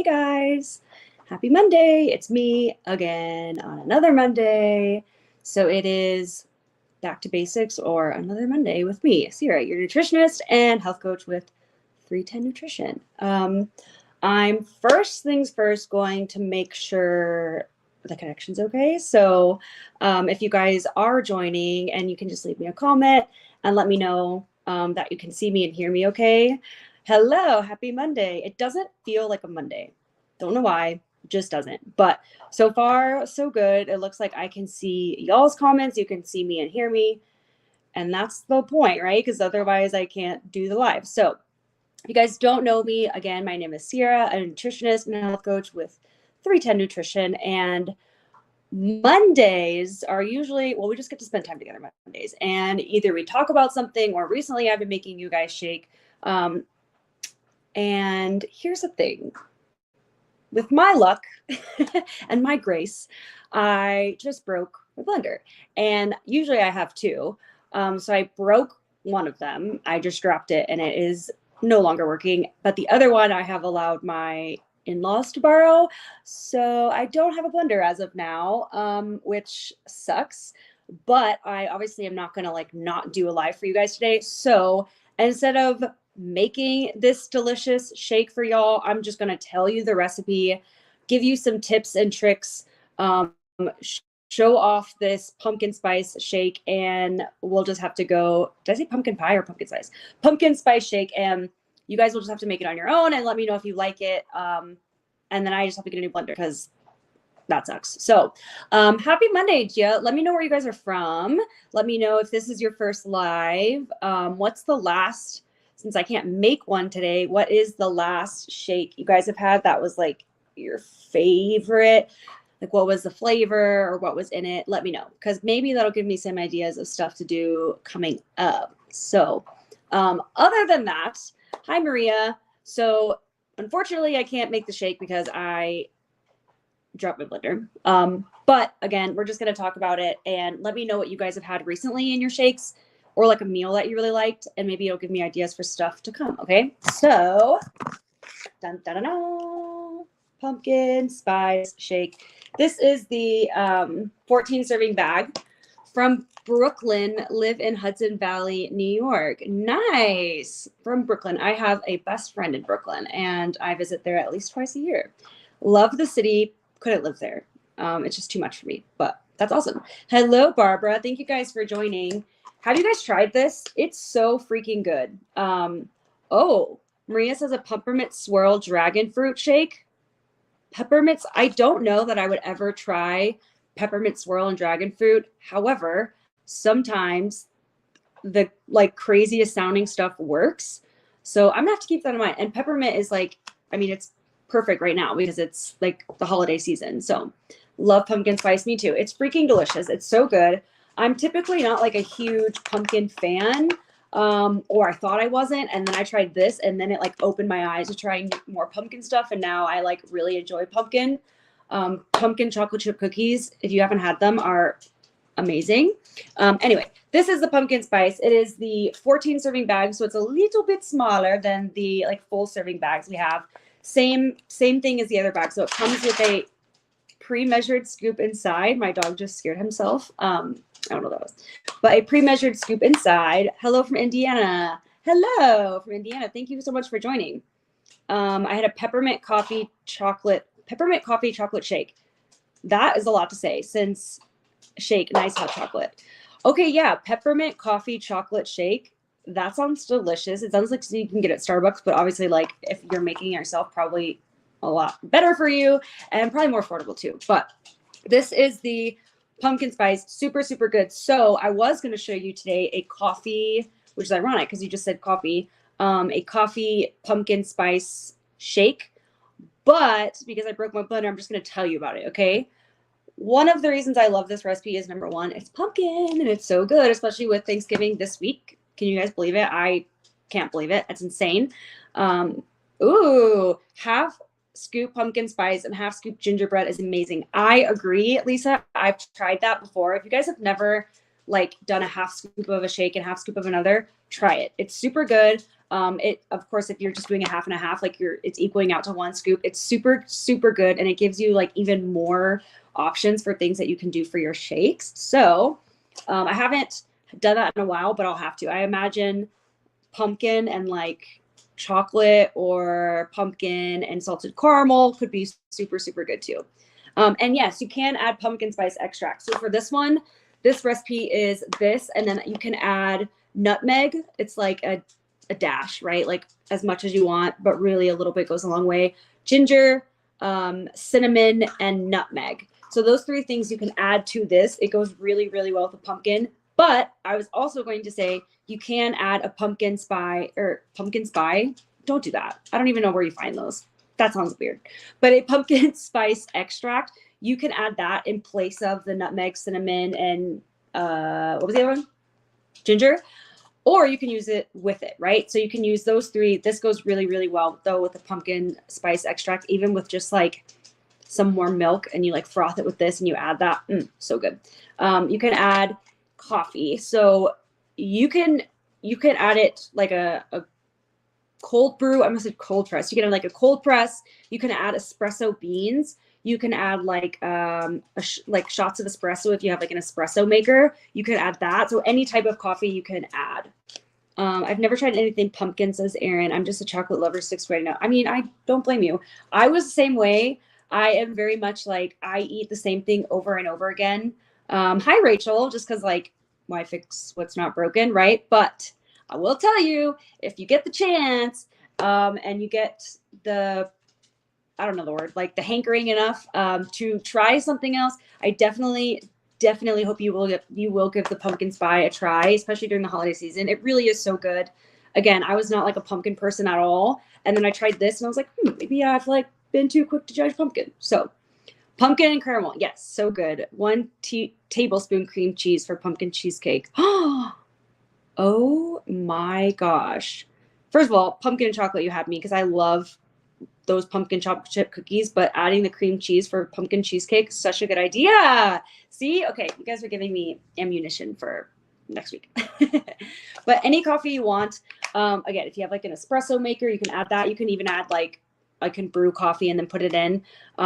guys, happy Monday. It's me again on another Monday. So it is back to basics or another Monday with me, Sierra, your nutritionist and health coach with 310 Nutrition. I'm first things first going to make sure the connection's okay. So if you guys are joining, and you can just leave me a comment and let me know that you can see me and hear me okay. Hello, happy Monday. It doesn't feel like a Monday. Don't know why, just doesn't. But so far, so good. It looks like I can see y'all's comments. You can see me and hear me. And that's the point, right? Because otherwise I can't do the live. So if you guys don't know me, again, my name is Sierra, a nutritionist and a health coach with 310 Nutrition. And Mondays are usually, well, we just get to spend time together Mondays. And either we talk about something, or recently I've been making you guys shake. And here's the thing. With my luck and my grace, I just broke my blender. And usually I have two. So I broke one of them. I just dropped it and it is no longer working. But the other one I have allowed my in-laws to borrow. So I don't have a blender as of now, which sucks. But I obviously am not going to not do a live for you guys today. So instead of making this delicious shake for y'all, I'm just going to tell you the recipe, give you some tips and tricks, show off this pumpkin spice shake, and we'll just have to go. Did I say pumpkin pie or pumpkin spice? Pumpkin spice shake, and you guys will just have to make it on your own and let me know if you like it. And then I just have to get a new blender because that sucks. So happy Monday, Gia. Let me know where you guys are from. Let me know if this is your first live. What's the last, since I can't make one today, what is the last shake you guys have had that was your favorite? What was the flavor or what was in it? Let me know, because maybe that'll give me some ideas of stuff to do coming up. So other than that, hi, Maria. So unfortunately, I can't make the shake because I dropped my blender. But again, we're just going to talk about it, and let me know what you guys have had recently in your shakes, or a meal that you really liked, and maybe it'll give me ideas for stuff to come. Okay. So dun, dun, dun, dun, pumpkin spice shake. This is the 14 serving bag from Brooklyn, live in Hudson Valley, New York. Nice. From Brooklyn. I have a best friend in Brooklyn, and I visit there at least twice a year. Love the city. Couldn't live there. It's just too much for me, but that's awesome. Hello, Barbara. Thank you guys for joining. Have you guys tried this? It's so freaking good. Oh, Maria says a peppermint swirl dragon fruit shake. Peppermints. I don't know that I would ever try peppermint swirl and dragon fruit. However, sometimes the craziest sounding stuff works. So I'm gonna have to keep that in mind. And peppermint is it's perfect right now because it's the holiday season. So love pumpkin spice. Me too. It's freaking delicious. It's so good. I'm typically not a huge pumpkin fan, or I thought I wasn't. And then I tried this, and then it opened my eyes to trying more pumpkin stuff. And now I really enjoy pumpkin. Pumpkin chocolate chip cookies, if you haven't had them, are amazing. Anyway, this is the pumpkin spice. It is the 14 serving bag, so it's a little bit smaller than the full serving bags we have. Same thing as the other bag. So it comes with a pre-measured scoop inside. My dog just scared himself. I don't know what that was, but a pre-measured scoop inside. Hello from Indiana. Hello from Indiana. Thank you so much for joining. I had a peppermint coffee chocolate shake. That is a lot to say since shake, nice hot chocolate. Okay, yeah, peppermint coffee chocolate shake. That sounds delicious. It sounds like something you can get at Starbucks, but obviously if you're making it yourself, probably a lot better for you and probably more affordable too. But this is the pumpkin spice, super, super good. So I was going to show you today a coffee, which is ironic because you just said coffee, a coffee pumpkin spice shake. But because I broke my blender, I'm just going to tell you about it. Okay. One of the reasons I love this recipe is, number one, it's pumpkin and it's so good, especially with Thanksgiving this week. Can you guys believe it? I can't believe it. It's insane. Ooh, half scoop pumpkin spice and half scoop gingerbread is amazing. I agree, Lisa. I've tried that before. If you guys have never like done a half scoop of a shake and half scoop of another, try it. It's super good. It, of course, if you're just doing a half and a half, like it's equaling out to one scoop, it's super, super good. And it gives you like even more options for things that you can do for your shakes. So I haven't done that in a while, but I'll have to. I imagine pumpkin and like chocolate or pumpkin and salted caramel could be super, super good too. And yes, you can add pumpkin spice extract. So for this one, this recipe is this, and then you can add nutmeg. It's like a dash, right? Like as much as you want, but really a little bit goes a long way. Ginger, cinnamon, and nutmeg. So those three things you can add to this. It goes really, really well with the pumpkin. But I was also going to say you can add a pumpkin spice. Don't do that. I don't even know where you find those. That sounds weird. But a pumpkin spice extract, you can add that in place of the nutmeg, cinnamon, and what was the other one? Ginger. Or you can use it with it, right? So you can use those three. This goes really, really well, though, with the pumpkin spice extract, even with just like some more milk, and you like froth it with this and you add that. So good. You can add coffee. So you can add it like a cold brew. I must say cold press. You can have like a cold press. You can add espresso beans. You can add like like shots of espresso if you have like an espresso maker. You can add that. So any type of coffee you can add. I've never tried anything pumpkin, says Erin. I'm just a chocolate lover 6 right now. I mean, I don't blame you. I was the same way. I am very much like I eat the same thing over and over again. Hi, Rachel, just because like why fix what's not broken, right? But I will tell you, if you get the chance and you get the, I don't know the word, like the hankering enough to try something else, I definitely hope you will give the pumpkin spice a try, especially during the holiday season. It really is so good. Again, I was not like a pumpkin person at all, and then I tried this and I was like, maybe I've like been too quick to judge pumpkin. So pumpkin and caramel, yes, so good. 1 tablespoon cream cheese for pumpkin cheesecake. Oh my gosh. First of all, pumpkin and chocolate, you had me, because I love those pumpkin chocolate chip cookies, but adding the cream cheese for pumpkin cheesecake, such a good idea. See, okay, you guys are giving me ammunition for next week. But any coffee you want, again, if you have like an espresso maker, you can add that. You can even add like, I can brew coffee and then put it in.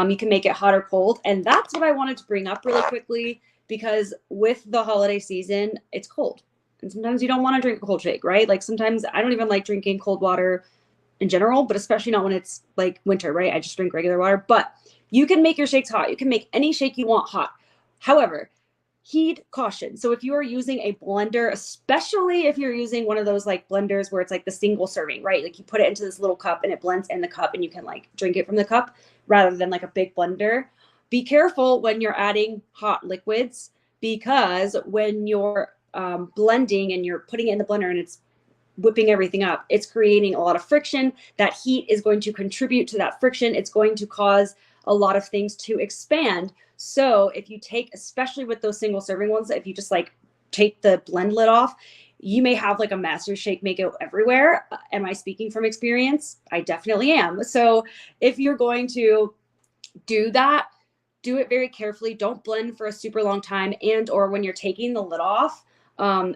You can make it hot or cold. And that's what I wanted to bring up really quickly, because with the holiday season, it's cold. And sometimes you don't want to drink a cold shake, right? Like sometimes I don't even like drinking cold water in general, but especially not when it's like winter, right? I just drink regular water. But you can make your shakes hot. You can make any shake you want hot. However, heed caution. So if you are using a blender, especially if you're using one of those like blenders where it's like the single serving, right? Like you put it into this little cup and it blends in the cup and you can like drink it from the cup rather than like a big blender. Be careful when you're adding hot liquids, because when you're blending and you're putting it in the blender and it's whipping everything up, it's creating a lot of friction. That heat is going to contribute to that friction. It's going to cause a lot of things to expand. So if you take, especially with those single serving ones, if you just like take the blend lid off, you may have like a master shake make it everywhere. Am I speaking from experience? I definitely am. So if you're going to do that, do it very carefully. Don't blend for a super long time, and or when you're taking the lid off,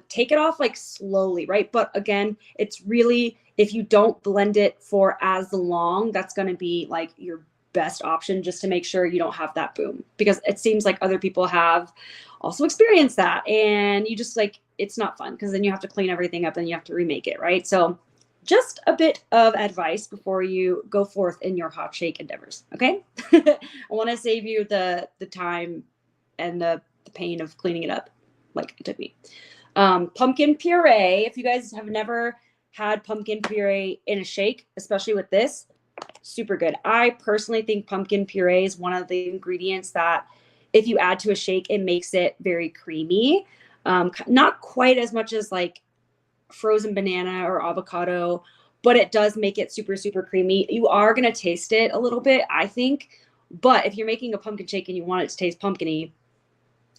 take it off like slowly, right? But again, it's really, if you don't blend it for as long, that's going to be like your best option, just to make sure you don't have that boom, because it seems like other people have also experienced that, and you just like, it's not fun, because then you have to clean everything up and you have to remake it, right? So just a bit of advice before you go forth in your hot shake endeavors, okay? I want to save you the time and the pain of cleaning it up like it took me. Pumpkin puree. If you guys have never had pumpkin puree in a shake, especially with this, super good. I personally think pumpkin puree is one of the ingredients that if you add to a shake, it makes it very creamy. Not quite as much as like frozen banana or avocado, but it does make it super, super creamy. You are going to taste it a little bit, I think. But if you're making a pumpkin shake and you want it to taste pumpkiny,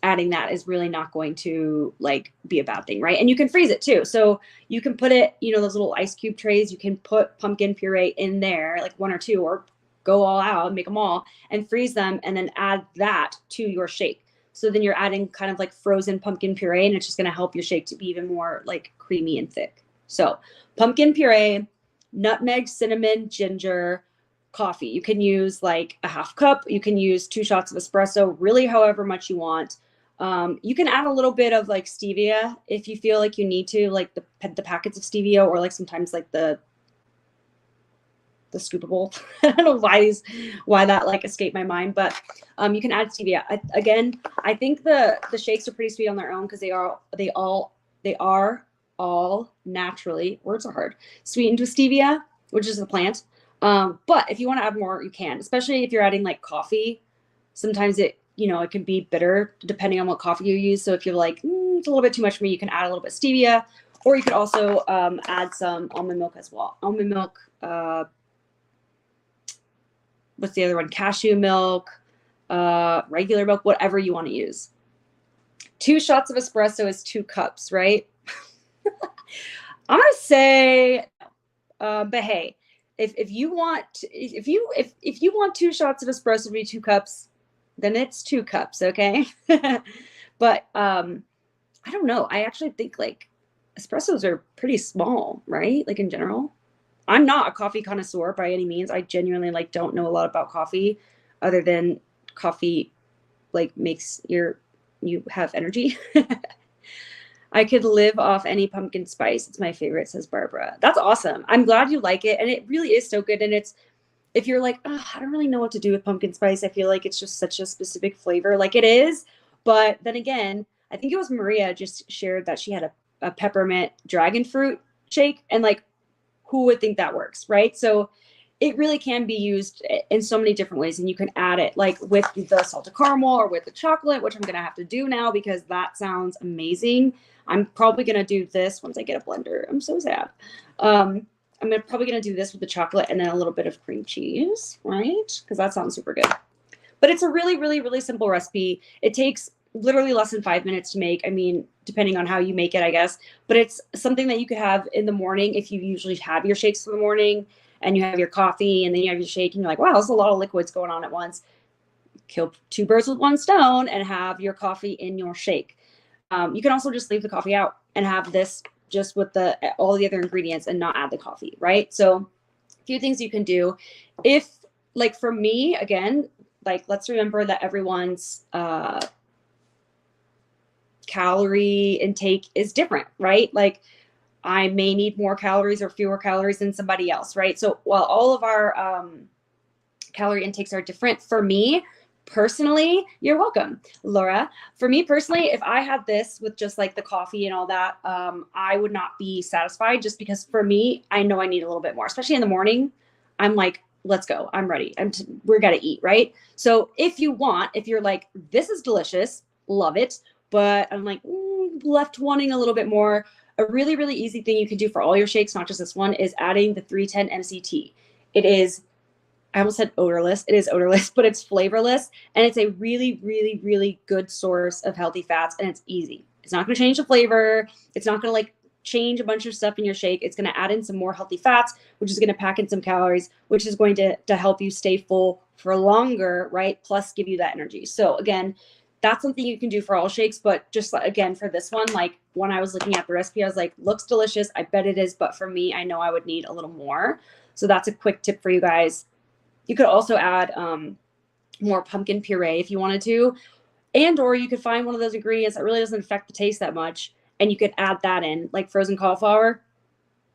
adding that is really not going to like be a bad thing, right? And you can freeze it too. So you can put it, you know, those little ice cube trays, you can put pumpkin puree in there, like 1 or 2, or go all out and make them all and freeze them and then add that to your shake. So then you're adding kind of like frozen pumpkin puree, and it's just going to help your shake to be even more like creamy and thick. So pumpkin puree, nutmeg, cinnamon, ginger, coffee. You can use like a half cup. You can use 2 shots of espresso, really however much you want. You can add a little bit of like stevia if you feel like you need to, like the packets of stevia, or like sometimes like the scoopable. I don't know why that like escaped my mind, but you can add stevia. I think the shakes are pretty sweet on their own because they are all naturally, words are hard, sweetened with stevia, which is the plant. But if you want to add more, you can, especially if you're adding like coffee. Sometimes it can be bitter depending on what coffee you use. So if you're like, it's a little bit too much for me, you can add a little bit of stevia, or you could also add some almond milk as well. Almond milk, what's the other one? Cashew milk, regular milk, whatever you want to use. 2 shots of espresso is 2 cups, right? I'm gonna say, but hey, if you want 2 shots of espresso to be 2 cups, then it's 2 cups, okay? But I don't know. I actually think like espressos are pretty small, right? Like in general. I'm not a coffee connoisseur by any means. I genuinely like don't know a lot about coffee other than coffee like makes you have energy. I could live off any pumpkin spice. It's my favorite, says Barbara. That's awesome. I'm glad you like it. And it really is so good. And it's, if you're like, oh, I don't really know what to do with pumpkin spice, I feel like it's just such a specific flavor. Like it is. But then again, I think it was Maria just shared that she had a peppermint dragon fruit shake. And like, who would think that works, right? So it really can be used in so many different ways. And you can add it like with the salted caramel or with the chocolate, which I'm going to have to do now because that sounds amazing. I'm probably going to do this once I get a blender. I'm so sad. I'm probably going to do this with the chocolate and then a little bit of cream cheese, right? Because that sounds super good. But it's a really, really, really simple recipe. It takes literally less than 5 minutes to make. I mean, depending on how you make it, I guess. But it's something that you could have in the morning if you usually have your shakes in the morning and you have your coffee and then you have your shake and you're like, wow, there's a lot of liquids going on at once. Kill 2 birds with 1 stone and have your coffee in your shake. You can also just leave the coffee out and have this just with all the other ingredients and not add the coffee, right? So a few things you can do. If, like for me, again, like let's remember that everyone's calorie intake is different, right? Like I may need more calories or fewer calories than somebody else, right? So while all of our calorie intakes are different, for me personally, you're welcome, Laura. For me personally, if I had this with just like the coffee and all that, I would not be satisfied just because for me, I know I need a little bit more, especially in the morning. I'm like, let's go. I'm ready. We're going to eat, right? So if you're like, this is delicious, love it, but I'm like left wanting a little bit more, a really, really easy thing you can do for all your shakes, not just this one, is adding the 310 MCT. It is, I almost said odorless. It is odorless, but it's flavorless. And it's a really, really, really good source of healthy fats. And it's easy. It's not going to change the flavor. It's not going to like change a bunch of stuff in your shake. It's going to add in some more healthy fats, which is going to pack in some calories, which is going to help you stay full for longer, right? Plus give you that energy. So again, that's something you can do for all shakes. But just again, for this one, like when I was looking at the recipe, I was like, looks delicious. I bet it is. But for me, I know I would need a little more. So that's a quick tip for you guys. You could also add more pumpkin puree if you wanted to, or you could find one of those ingredients that really doesn't affect the taste that much, and you could add that in, like frozen cauliflower.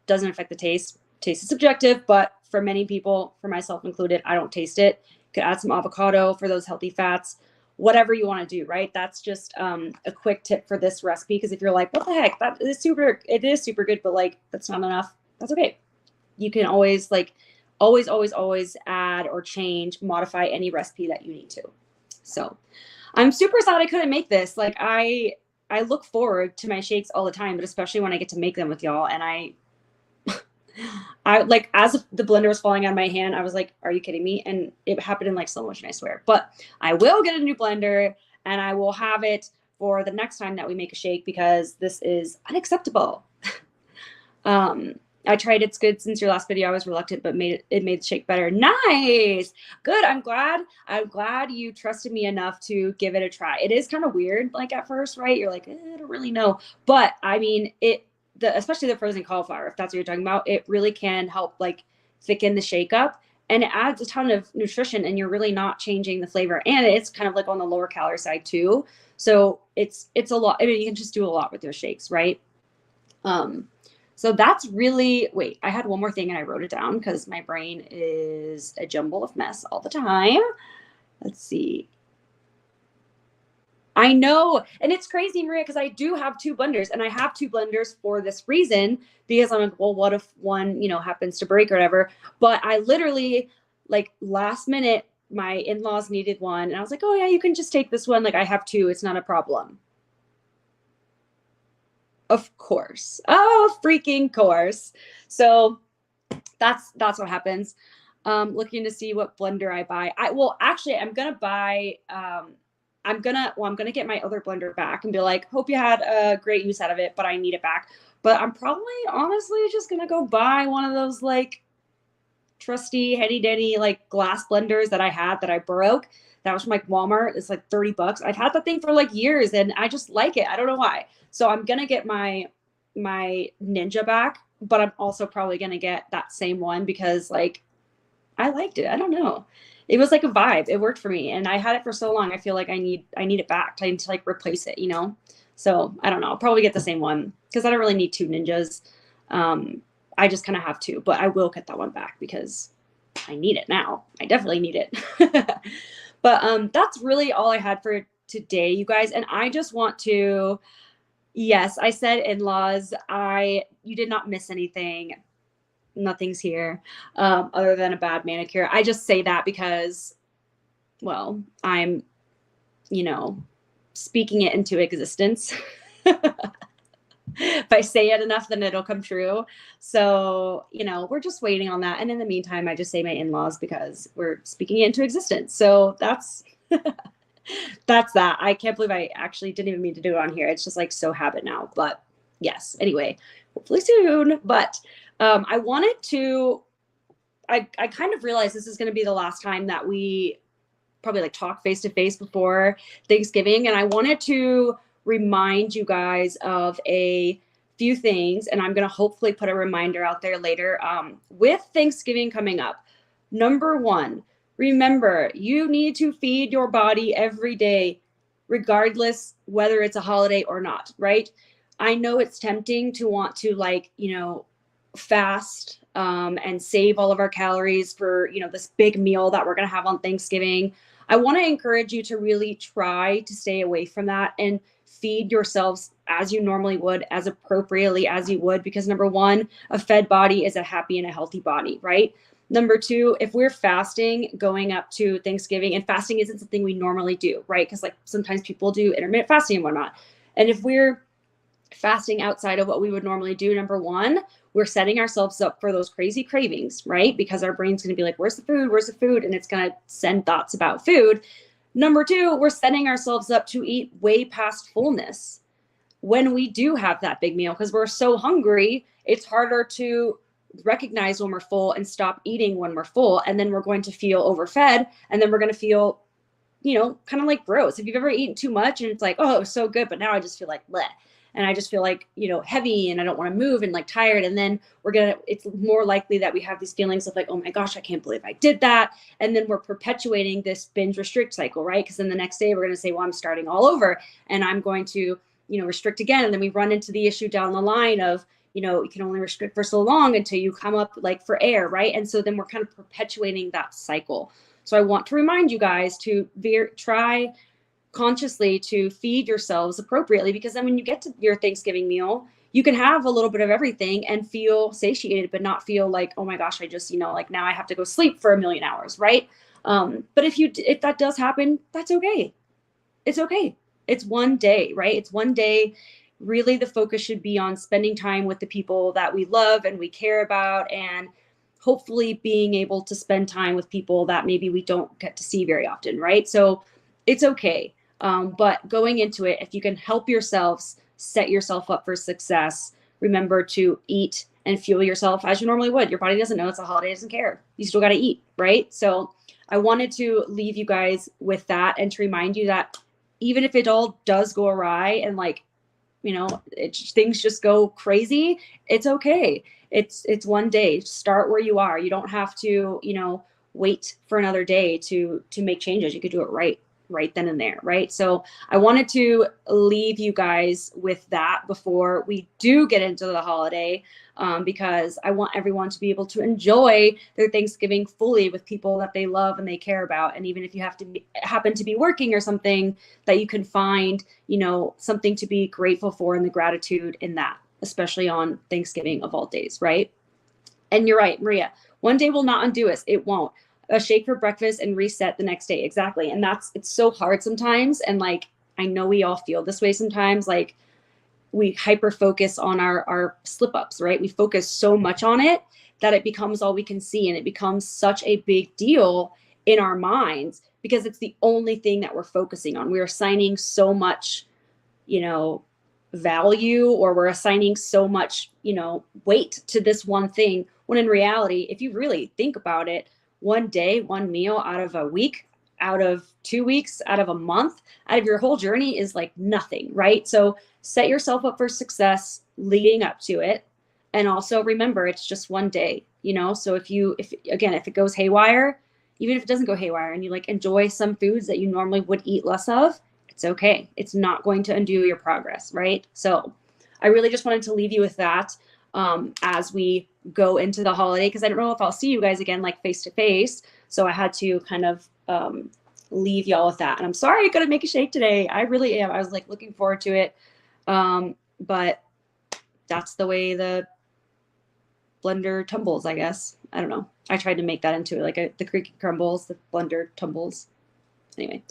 Doesn't affect the taste. Taste is subjective, but for many people, for myself included, I don't taste it. You could add some avocado for those healthy fats, whatever you want to do, right? That's just a quick tip for this recipe, because if you're like, what the heck, it is super good, but like that's not enough, that's okay. You can always always add or change, modify any recipe that you need to. So I'm super sad I couldn't make this. Like I look forward to my shakes all the time, but especially when I get to make them with y'all. And I like, as the blender was falling out of my hand, I was like, are you kidding me? And it happened in like slow motion, I swear. But I will get a new blender and I will have it for the next time that we make a shake, because this is unacceptable. I tried It's Good since your last video. I was reluctant, but it made the shake better. Nice. Good. I'm glad you trusted me enough to give it a try. It is kind of weird, like at first, right? You're like, I don't really know. But I mean, especially the frozen cauliflower, if that's what you're talking about, it really can help like thicken the shake up, and it adds a ton of nutrition, and you're really not changing the flavor. And it's kind of like on the lower calorie side too. So it's a lot. I mean, you can just do a lot with your shakes, right? So that's really, wait, I had one more thing and I wrote it down because my brain is a jumble of mess all the time. Let's see. I know. And it's crazy, Maria, because I do have 2 blenders, and I have 2 blenders for this reason, because I'm like, well, what if one, happens to break or whatever? But I literally, like, last minute, my in-laws needed one. And I was like, oh yeah, you can just take this one. Like, I have 2, it's not a problem. Of course. Oh, freaking course. So that's what happens. Looking to see what blender I buy. Actually, I'm going to buy, I'm going to get my other blender back and be like, hope you had a great use out of it, but I need it back. But I'm probably honestly just going to go buy one of those like trusty heady denny like glass blenders that I had that I broke. That was from like Walmart. It's like $30. I've had that thing for like years and I just like it. I don't know why. So I'm going to get my Ninja back, but I'm also probably going to get that same one because like I liked it. I don't know. It was like a vibe. It worked for me. And I had it for so long. I feel like I need it back. I need to like replace it, So I don't know. I'll probably get the same one because I don't really need 2 Ninjas. I just kind of have 2, but I will get that one back because I need it now. I definitely need it. But that's really all I had for today, you guys. And I just want to, yes, I said in-laws. You did not miss anything. Nothing's here other than a bad manicure. I just say that because, well, I'm, speaking it into existence. If I say it enough, then it'll come true. So, we're just waiting on that. And in the meantime, I just say my in-laws because we're speaking it into existence. So that's, that's that. I can't believe I actually didn't even mean to do it on here. It's just like so habit now, but yes, anyway, hopefully soon. But I kind of realized this is going to be the last time that we probably like talk face to face before Thanksgiving. And I wanted to remind you guys of a few things, and I'm going to hopefully put a reminder out there later. With Thanksgiving coming up, number 1, remember, you need to feed your body every day, regardless whether it's a holiday or not, right? I know it's tempting to want to fast and save all of our calories for, this big meal that we're going to have on Thanksgiving. I want to encourage you to really try to stay away from that and feed yourselves as you normally would, as appropriately as you would, because number 1, a fed body is a happy and a healthy body, right? Number 2, if we're fasting going up to Thanksgiving, and fasting isn't something we normally do, right? Because like sometimes people do intermittent fasting and whatnot. And if we're fasting outside of what we would normally do, number 1, we're setting ourselves up for those crazy cravings, right? Because our brain's going to be like, where's the food? Where's the food? And it's going to send thoughts about food. Number 2, we're setting ourselves up to eat way past fullness when we do have that big meal, because we're so hungry, it's harder to recognize when we're full and stop eating when we're full. And then we're going to feel overfed, and then we're going to feel, kind of like gross. If you've ever eaten too much and it's like, oh, it was so good, but now I just feel like bleh. And I just feel like, heavy and I don't want to move and like tired. And then it's more likely that we have these feelings of like, oh my gosh, I can't believe I did that. And then we're perpetuating this binge restrict cycle, right? Because then the next day we're going to say, well, I'm starting all over and I'm going to, restrict again. And then we run into the issue down the line of, you can only restrict for so long until you come up like for air, right? And so then we're kind of perpetuating that cycle. So I want to remind you guys to try consciously to feed yourselves appropriately, because then when you get to your Thanksgiving meal, you can have a little bit of everything and feel satiated, but not feel like, oh my gosh, I just, like now I have to go sleep for 1,000,000 hours, right? But if that does happen, that's okay. It's okay. It's one day, right? It's one day. Really, the focus should be on spending time with the people that we love and we care about, and hopefully being able to spend time with people that maybe we don't get to see very often, right? So it's okay. But going into it, if you can help yourselves set yourself up for success, remember to eat and fuel yourself as you normally would. Your body doesn't know it's a holiday, doesn't care. You still got to eat, right? So I wanted to leave you guys with that and to remind you that even if it all does go awry and like, you know, things just go crazy, it's okay. It's one day. Start where you are. You don't have to, you know, wait for another day to make changes. You could do it right then and there, right? So I wanted to leave you guys with that before we do get into the holiday, because I want everyone to be able to enjoy their Thanksgiving fully with people that they love and they care about. And even if you happen to be working or something, that you can find, you know, something to be grateful for and the gratitude in that, especially on Thanksgiving of all days, right? And you're right, Maria, one day will not undo us. It won't. A shake for breakfast and reset the next day. Exactly. And it's so hard sometimes. And like, I know we all feel this way sometimes. Like, we hyper focus on our slip ups, right? We focus so much on it that it becomes all we can see. And it becomes such a big deal in our minds because it's the only thing that we're focusing on. We're assigning so much, you know, value, or we're assigning so much, you know, weight to this one thing. When in reality, if you really think about it, one day, one meal out of a week, out of 2 weeks, out of a month, out of your whole journey is like nothing, right? So set yourself up for success leading up to it. And also remember, it's just one day, you know? So if it goes haywire, even if it doesn't go haywire and you like enjoy some foods that you normally would eat less of, it's okay. It's not going to undo your progress, right? So I really just wanted to leave you with that as we go into the holiday, because I don't know if I'll see you guys again like face to face. So I had to kind of leave y'all with that. And I'm sorry I couldn't make a shake today. I really am. I was like looking forward to it. But that's the way the blender tumbles, I guess. I don't know. I tried to make that into like the creaky crumbles, the blender tumbles. Anyway,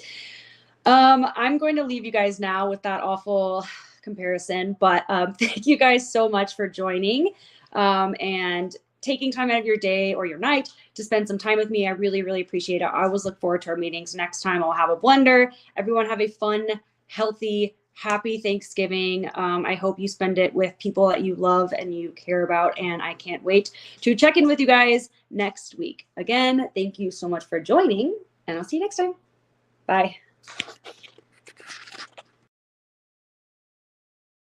I'm going to leave you guys now with that awful comparison, but thank you guys so much for joining and taking time out of your day or your night to spend some time with me. I really, really appreciate it. I always look forward to our meetings. Next time I'll have a blender. Everyone have a fun, healthy, happy Thanksgiving. I hope you spend it with people that you love and you care about. And I can't wait to check in with you guys next week. Again, thank you so much for joining, and I'll see you next time. Bye.